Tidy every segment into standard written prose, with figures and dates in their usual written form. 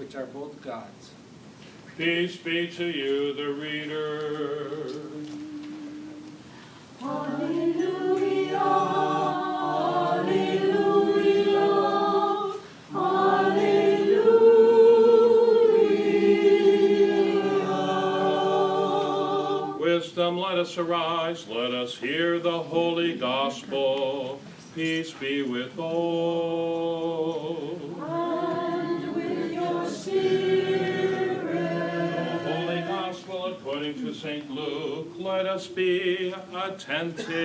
which are both God's. Peace be to you, the reader. Hallelujah, hallelujah, hallelujah. Wisdom, let us arise, let us hear the holy gospel. Peace be with all. And with your spirit. The Holy Gospel according to St. Luke, let us be attentive.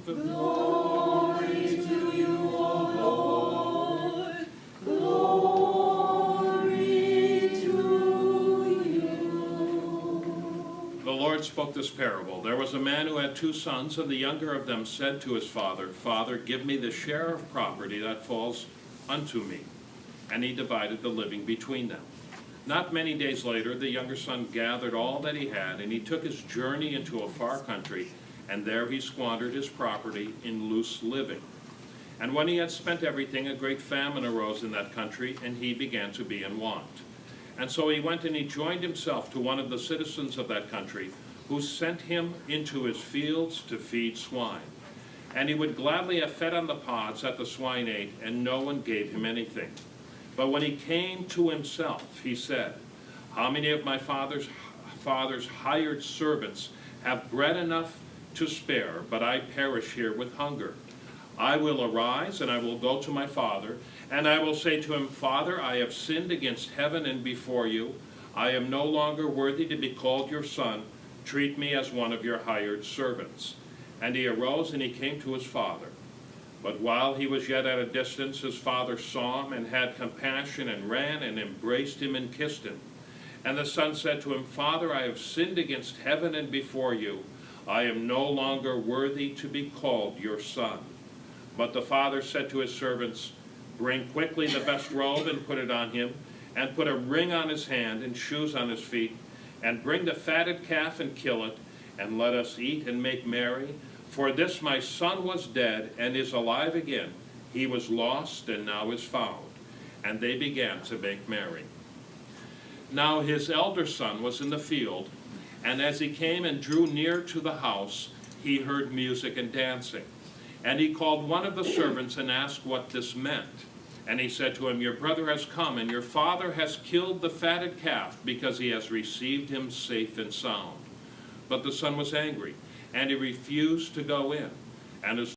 Glory to you, O Lord. Glory to you. The Lord spoke this parable. There was a man who had 2 sons, and the younger of them said to his father, Father, give me the share of property that falls unto me. And he divided the living between them. Not many days later, the younger son gathered all that he had, and he took his journey into a far country, and there he squandered his property in loose living. And when he had spent everything, a great famine arose in that country, and he began to be in want. And so he went and he joined himself to one of the citizens of that country, who sent him into his fields to feed swine. And he would gladly have fed on the pods that the swine ate, and no one gave him anything. But when he came to himself, he said, How many of my father's hired servants have bread enough to spare, but I perish here with hunger? I will arise, and I will go to my father, and I will say to him, Father, I have sinned against heaven and before you. I am no longer worthy to be called your son. Treat me as one of your hired servants. And he arose and he came to his father. But while he was yet at a distance, his father saw him and had compassion and ran and embraced him and kissed him. And the son said to him, Father, I have sinned against heaven and before you. I am no longer worthy to be called your son. But the father said to his servants, Bring quickly the best robe and put it on him, and put a ring on his hand and shoes on his feet, and bring the fatted calf and kill it, and let us eat and make merry. For this my son was dead and is alive again. He was lost and now is found. And they began to make merry. Now his elder son was in the field, and as he came and drew near to the house, he heard music and dancing. And he called one of the servants and asked what this meant. And he said to him, Your brother has come, and your father has killed the fatted calf, because he has received him safe and sound. But the son was angry, and he refused to go in. And his